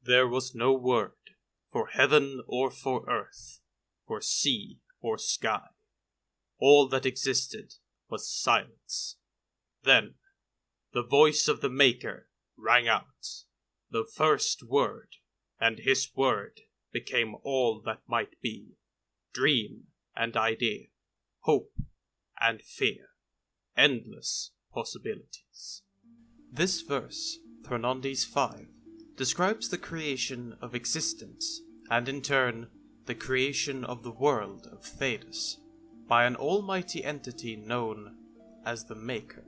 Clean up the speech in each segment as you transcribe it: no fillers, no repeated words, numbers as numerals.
There was no word, for heaven or for earth, for sea or sky. All that existed was silence. Then, the voice of the Maker rang out, the first word, and his word became all that might be, dream and idea, hope and fear, endless possibilities. This verse, Thronondes 5, describes the creation of existence, and in turn, the creation of the world of Thedas, by an almighty entity known as the Maker.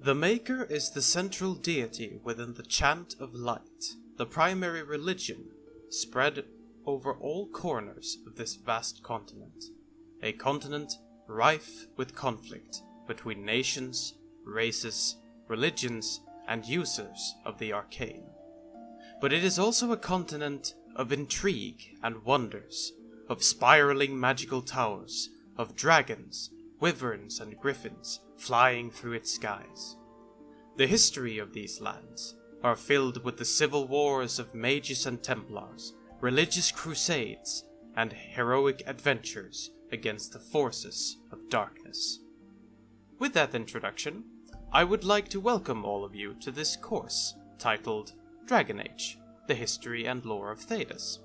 The Maker is the central deity within the Chant of Light, the primary religion spread over all corners of this vast continent, a continent rife with conflict between nations, races, religions, and users of the arcane. But it is also a continent of intrigue and wonders, of spiraling magical towers, of dragons, wyverns, and griffins flying through its skies. The history of these lands are filled with the civil wars of mages and templars, religious crusades, and heroic adventures against the forces of darkness. With that introduction, I would like to welcome all of you to this course, titled Dragon Age, the History and Lore of Thedas.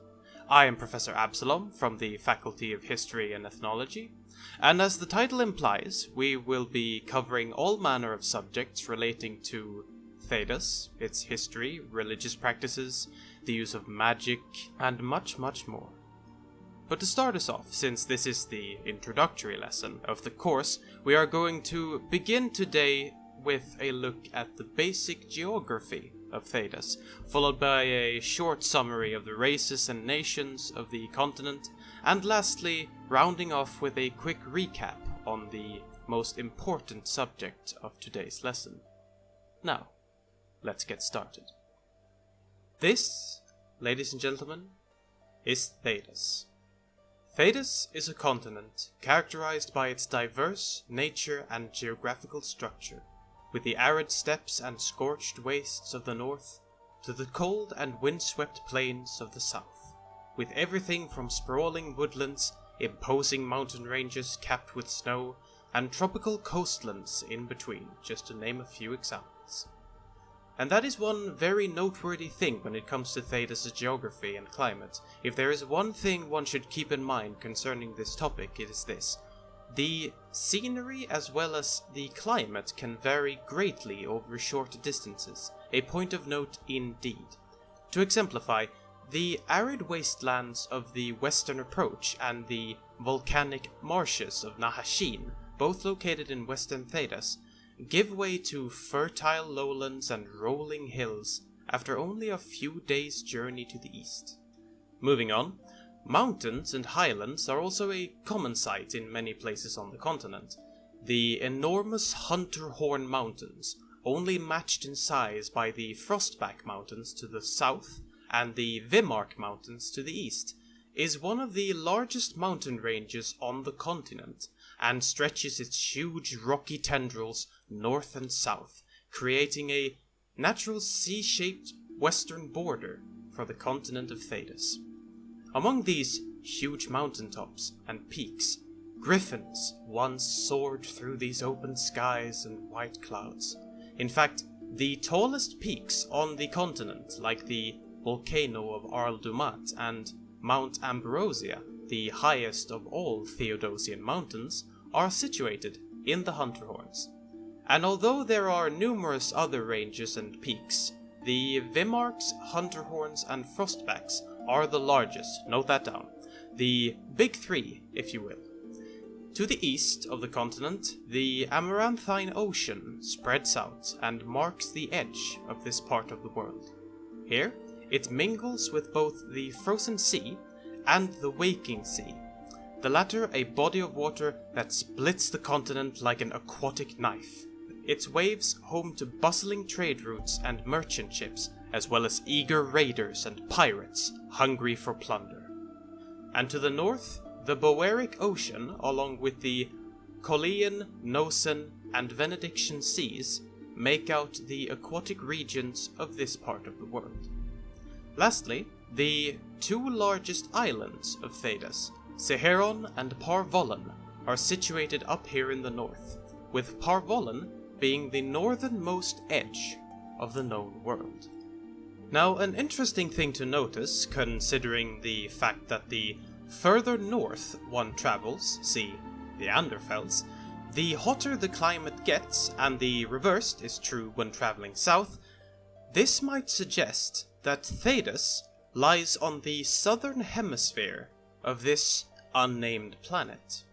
I am Professor Absalom from the Faculty of History and Ethnology, and as the title implies, we will be covering all manner of subjects relating to Thedas, its history, religious practices, the use of magic, and much, much more. But to start us off, since this is the introductory lesson of the course, we are going to begin today with a look at the basic geography of Thedas, followed by a short summary of the races and nations of the continent, and lastly, rounding off with a quick recap on the most important subject of today's lesson. Now, let's get started. This, ladies and gentlemen, is Thedas. Thedas is a continent characterized by its diverse nature and geographical structure, with the arid steppes and scorched wastes of the north to the cold and windswept plains of the south, with everything from sprawling woodlands, imposing mountain ranges capped with snow, and tropical coastlands in between, just to name a few examples. And that is one very noteworthy thing when it comes to Thedas' geography and climate. If there is one thing one should keep in mind concerning this topic, it is this. The scenery as well as the climate can vary greatly over short distances, a point of note indeed. To exemplify, the arid wastelands of the western approach and the volcanic marshes of Nahashin, both located in western Thedas, give way to fertile lowlands and rolling hills after only a few days' journey to the east. Moving on, mountains and highlands are also a common sight in many places on the continent. The enormous Hunterhorn Mountains, only matched in size by the Frostback Mountains to the south and the Vimark Mountains to the east, is one of the largest mountain ranges on the continent, and stretches its huge rocky tendrils north and south, creating a natural C-shaped western border for the continent of Thedas. Among these huge mountaintops and peaks, griffins once soared through these open skies and white clouds. In fact, the tallest peaks on the continent, like the volcano of Arl Dumat and Mount Ambrosia, the highest of all Theodosian mountains, are situated in the Hunterhorns. And although there are numerous other ranges and peaks, the Vimarks, Hunterhorns, and Frostbacks are the largest, note that down. The big three, if you will. To the east of the continent, the Amaranthine Ocean spreads out and marks the edge of this part of the world. Here, it mingles with both the Frozen Sea and the Waking Sea, the latter a body of water that splits the continent like an aquatic knife, its waves home to bustling trade routes and merchant ships, as well as eager raiders and pirates hungry for plunder. And to the north, the Boeric Ocean, along with the Collean, Nosen, and Benedictine Seas, make out the aquatic regions of this part of the world. Lastly, the two largest islands of Thedas, Seheron and Parvollen, are situated up here in the north, with Parvollen being the northernmost edge of the known world. Now, an interesting thing to notice, considering the fact that the further north one travels, see the Anderfels, the hotter the climate gets, and the reversed is true when traveling south, this might suggest that Thedas lies on the southern hemisphere of this unnamed planet.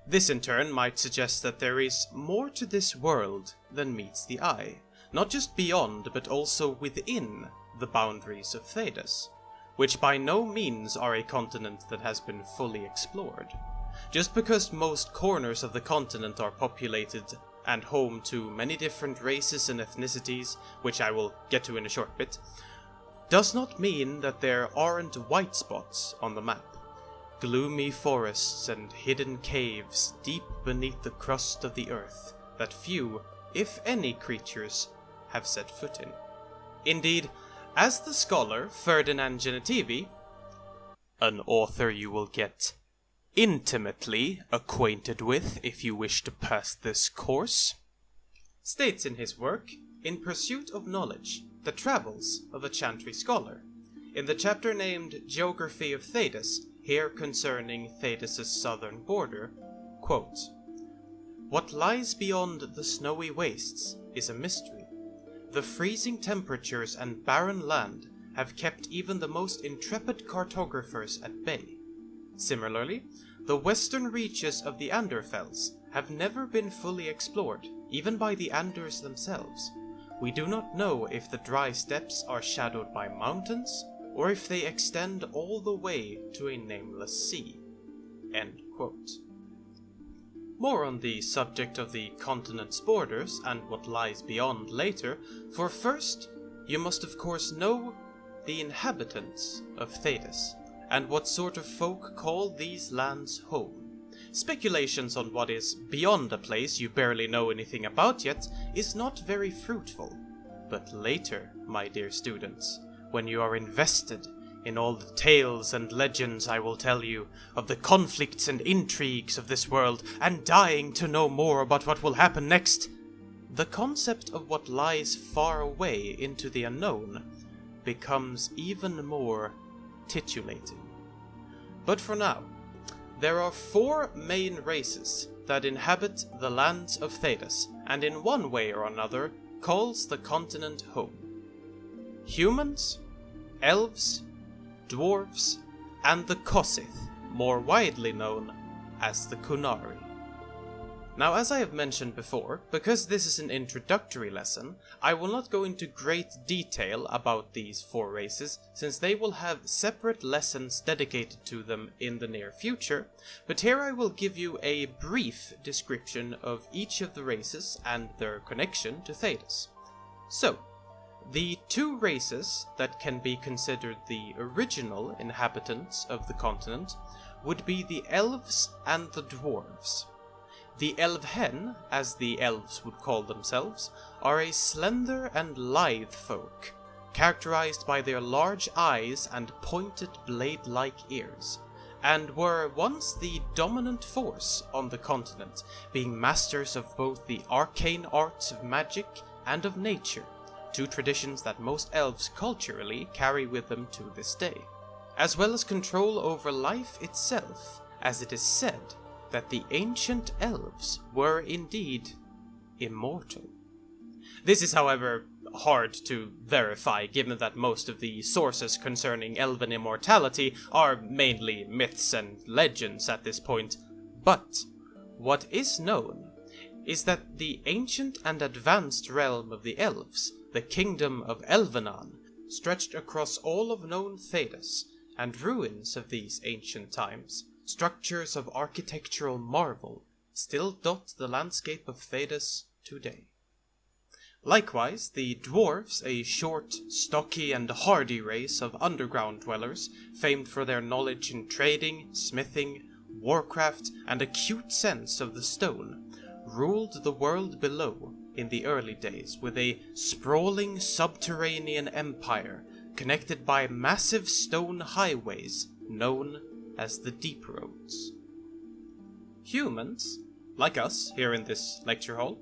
This in turn might suggest that there is more to this world than meets the eye, not just beyond but also within the boundaries of Thedas, which by no means are a continent that has been fully explored. Just because most corners of the continent are populated and home to many different races and ethnicities, which I will get to in a short bit, does not mean that there aren't white spots on the map. Gloomy forests and hidden caves deep beneath the crust of the earth that few, if any, creatures have set foot in. Indeed, as the scholar Ferdinand Genetivi, an author you will get intimately acquainted with if you wish to pass this course, states in his work, In Pursuit of Knowledge, The Travels of a Chantry Scholar, in the chapter named Geography of Thedas, here concerning Thedas' southern border, quote, "What lies beyond the snowy wastes is a mystery. The freezing temperatures and barren land have kept even the most intrepid cartographers at bay. Similarly, the western reaches of the Anderfels have never been fully explored, even by the Anders themselves. We do not know if the dry steppes are shadowed by mountains, or if they extend all the way to a nameless sea." End quote. More on the subject of the continent's borders and what lies beyond later, for first, you must of course know the inhabitants of Thedas, and what sort of folk call these lands home. Speculations on what is beyond a place you barely know anything about yet is not very fruitful. But later, my dear students, when you are invested in all the tales and legends I will tell you, of the conflicts and intrigues of this world, and dying to know more about what will happen next, the concept of what lies far away into the unknown becomes even more titillating. But for now, there are 4 main races that inhabit the lands of Thedas, and in one way or another calls the continent home. Humans, elves, dwarves, and the Kossith, more widely known as the Kunari. Now, as I have mentioned before, because this is an introductory lesson, I will not go into great detail about these 4 races, since they will have separate lessons dedicated to them in the near future, but here I will give you a brief description of each of the races and their connection to Thedas. So, the 2 races that can be considered the original inhabitants of the continent would be the elves and the dwarves. The Elfhen, as the elves would call themselves, are a slender and lithe folk, characterized by their large eyes and pointed blade-like ears, and were once the dominant force on the continent, being masters of both the arcane arts of magic and of nature, 2 traditions that most elves culturally carry with them to this day, as well as control over life itself, as it is said that the ancient elves were indeed immortal. This is, however, hard to verify, given that most of the sources concerning elven immortality are mainly myths and legends at this point, but what is known is that the ancient and advanced realm of the elves, the kingdom of Elvenan, stretched across all of known Thedas, and ruins of these ancient times, structures of architectural marvel, still dot the landscape of Thedas today. Likewise, the dwarves, a short, stocky, and hardy race of underground dwellers, famed for their knowledge in trading, smithing, warcraft, and acute sense of the stone, ruled the world below in the early days with a sprawling subterranean empire connected by massive stone highways known as the Deep Roads. Humans, like us here in this lecture hall,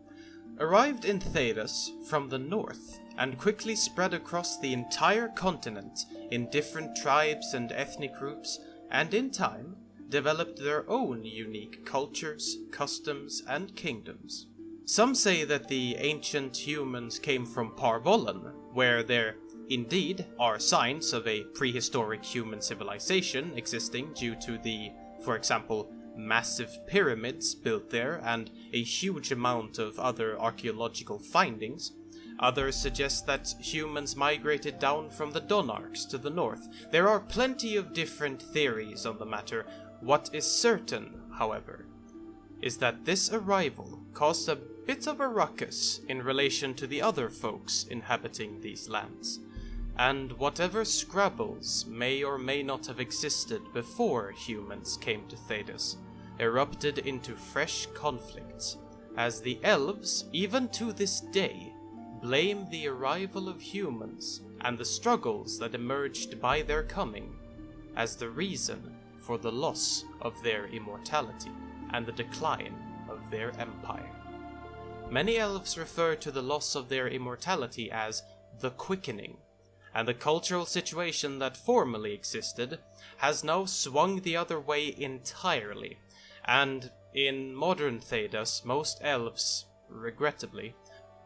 arrived in Thedas from the north and quickly spread across the entire continent in different tribes and ethnic groups, and in time developed their own unique cultures, customs, and kingdoms. Some say that the ancient humans came from Parvolan, where there indeed are signs of a prehistoric human civilization existing due to the, for example, massive pyramids built there and a huge amount of other archaeological findings. Others suggest that humans migrated down from the Donarchs to the north. There are plenty of different theories on the matter. What is certain, however, is that this arrival caused a bit of a ruckus in relation to the other folks inhabiting these lands, and whatever scrabbles may or may not have existed before humans came to Thedas erupted into fresh conflicts, as the elves, even to this day, blame the arrival of humans and the struggles that emerged by their coming as the reason for the loss of their immortality and the decline of their empire. Many elves refer to the loss of their immortality as the quickening, and the cultural situation that formerly existed has now swung the other way entirely, and in modern Thedas, most elves, regrettably,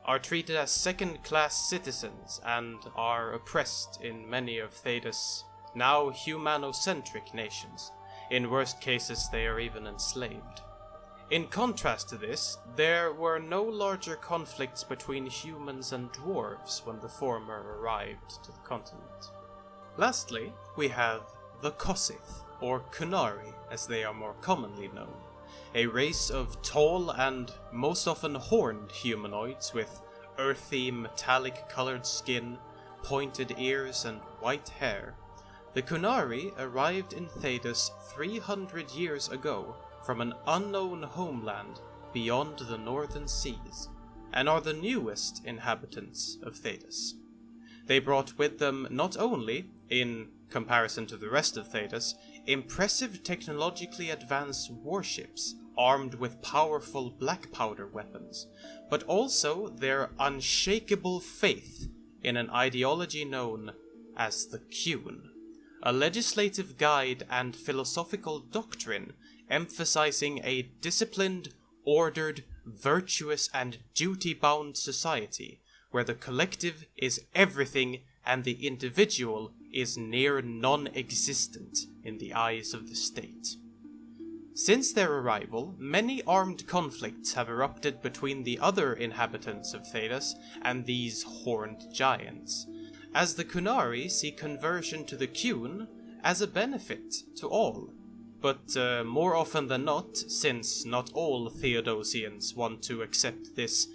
are treated as second-class citizens and are oppressed in many of Thedas' now humanocentric nations. In worst cases, they are even enslaved. In contrast to this, there were no larger conflicts between humans and dwarves when the former arrived to the continent. Lastly, we have the Kossith, or Kunari as they are more commonly known, a race of tall and most often horned humanoids with earthy, metallic-colored skin, pointed ears, and white hair. The Kunari arrived in Thedas 300 years ago from an unknown homeland beyond the northern seas, and are the newest inhabitants of Thedas. They brought with them not only, in comparison to the rest of Thedas, impressive technologically advanced warships armed with powerful black powder weapons, but also their unshakable faith in an ideology known as the Qun, a legislative guide and philosophical doctrine emphasizing a disciplined, ordered, virtuous, and duty-bound society where the collective is everything and the individual is near non-existent in the eyes of the state. Since their arrival, many armed conflicts have erupted between the other inhabitants of Thedas and these horned giants, as the Kunari see conversion to the Qun as a benefit to all. But more often than not, since not all Theodosians want to accept this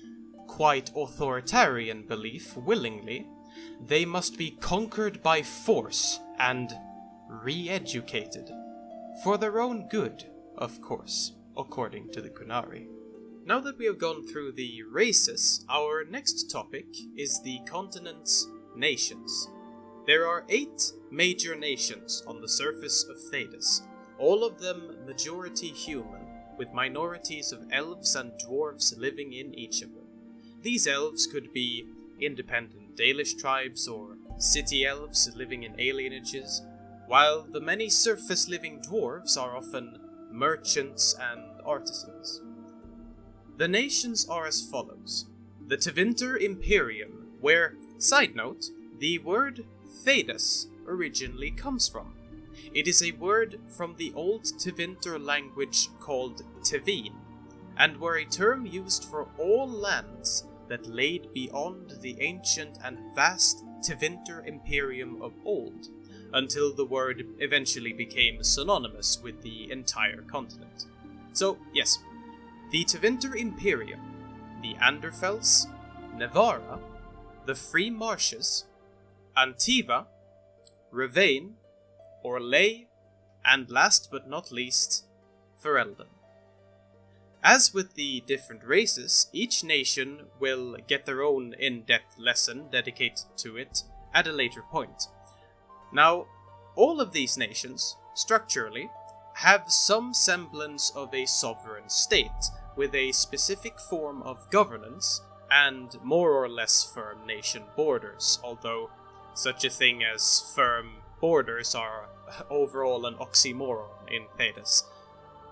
quite authoritarian belief willingly, they must be conquered by force and re-educated. For their own good, of course, according to the Kunari. Now that we have gone through the races, our next topic is the continent's nations. There are 8 major nations on the surface of Thedas, all of them majority human, with minorities of elves and dwarves living in each of them. These elves could be independent Dalish tribes or city elves living in alienages, while the many surface-living dwarves are often merchants and artisans. The nations are as follows. The Tevinter Imperium, where, side note, the word Thedas originally comes from. It is a word from the old Tevinter language called Tevin, and were a term used for all lands that laid beyond the ancient and vast Tevinter Imperium of old, until the word eventually became synonymous with the entire continent. So, yes, the Tevinter Imperium, the Anderfels, Nevara, the Free Marshes, Antiva, Ravain, Orlais, and last but not least, Ferelden. As with the different races, each nation will get their own in-depth lesson dedicated to it at a later point. Now, all of these nations, structurally, have some semblance of a sovereign state, with a specific form of governance and more or less firm nation borders, although such a thing as firm borders are overall an oxymoron in Thedas.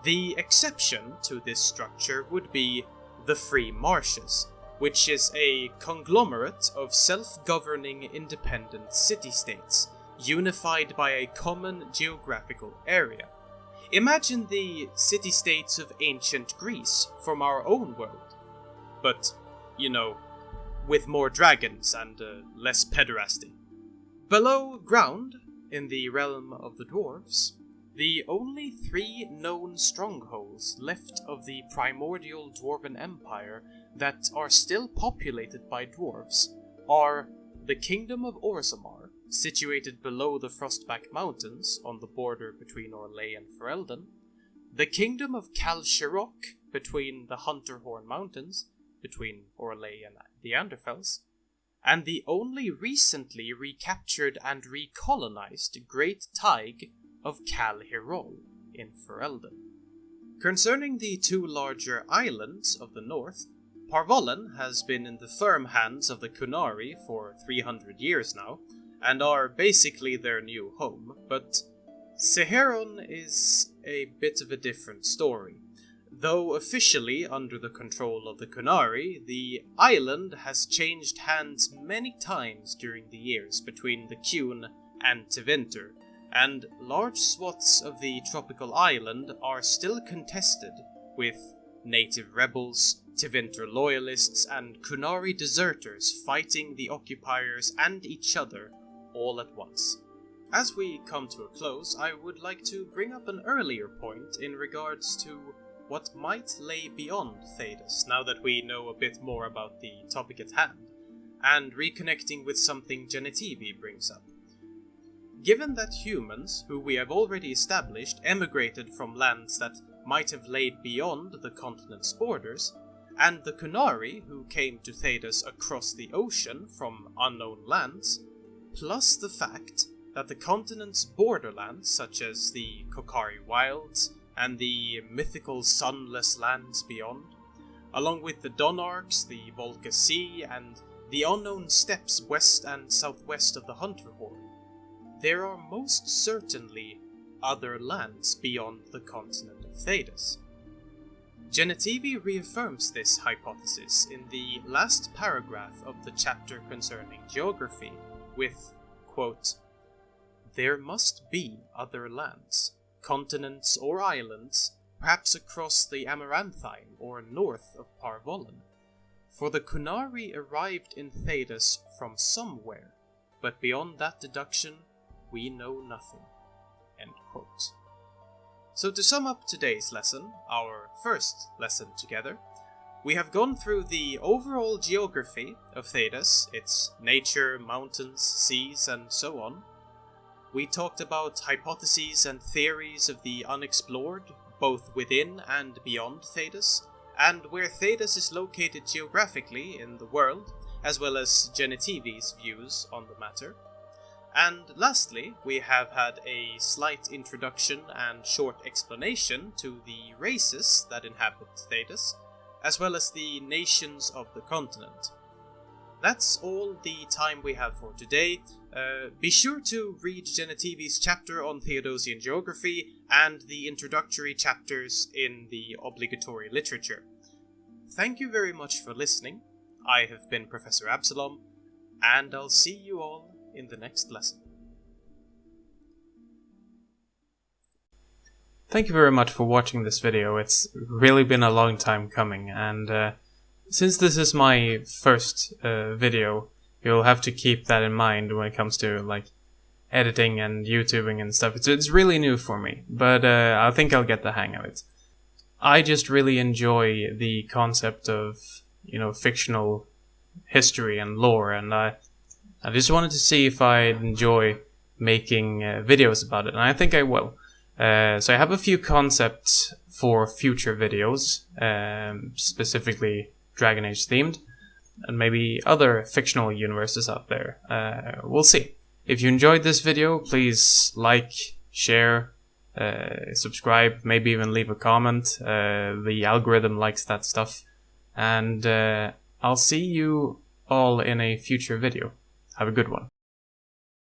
The exception to this structure would be the Free Marshes, which is a conglomerate of self-governing independent city-states, unified by a common geographical area. Imagine the city-states of ancient Greece from our own world, but, with more dragons and less pederasty. Below ground, in the realm of the dwarves, the only 3 known strongholds left of the primordial dwarven empire that are still populated by dwarves are the Kingdom of Orzammar, situated below the Frostback Mountains on the border between Orlais and Ferelden, the Kingdom of Kal Shirok between the Hunterhorn Mountains, between Orlais and the Anderfels, and the only recently recaptured and recolonized Great Tig of Kal Hirol in Ferelden. Concerning the 2 larger islands of the north, Parvolen has been in the firm hands of the Kunari for 300 years now, and are basically their new home, but Seheron is a bit of a different story. Though officially under the control of the Kunari, the island has changed hands many times during the years between the Qun and Tevinter, and large swaths of the tropical island are still contested, with native rebels, Tevinter loyalists, and Kunari deserters fighting the occupiers and each other all at once. As we come to a close, I would like to bring up an earlier point in regards to what might lay beyond Thedas, now that we know a bit more about the topic at hand, and reconnecting with something Genetivi brings up. Given that humans, who we have already established, emigrated from lands that might have laid beyond the continent's borders, and the Kunari, who came to Thedas across the ocean from unknown lands, plus the fact that the continent's borderlands, such as the Kokari Wilds and the mythical sunless lands beyond, along with the Donarchs, the Volca Sea, and the unknown steppes west and southwest of the Hunterhorn, there are most certainly other lands beyond the continent of Thedas. Genetivi reaffirms this hypothesis in the last paragraph of the chapter concerning geography, with, quote, "There must be other lands, continents or islands, perhaps across the Amaranthine or north of Parvolen, for the Kunari arrived in Thedas from somewhere, but beyond that deduction, we know nothing." End quote. So to sum up today's lesson, our first lesson together, we have gone through the overall geography of Thedas, its nature, mountains, seas, and so on. We talked about hypotheses and theories of the unexplored, both within and beyond Thedas, and where Thedas is located geographically in the world, as well as Genetivi's views on the matter. And lastly, we have had a slight introduction and short explanation to the races that inhabit Thedas, as well as the nations of the continent. That's all the time we have for today. Be sure to read Genetivi's chapter on Theodosian geography and the introductory chapters in the obligatory literature. Thank you very much for listening. I have been Professor Absalom, and I'll see you all in the next lesson. Thank you very much for watching this video. It's really been a long time coming, and since this is my first video, you'll have to keep that in mind when it comes to editing and YouTubing and stuff. It's really new for me, but I think I'll get the hang of it. I just really enjoy the concept of, fictional history and lore, and I just wanted to see if I'd enjoy making videos about it, and I think I will. So I have a few concepts for future videos, specifically Dragon Age themed, and maybe other fictional universes out there. We'll see. If you enjoyed this video, please like, share, subscribe, maybe even leave a comment. The algorithm likes that stuff. And I'll see you all in a future video. Have a good one.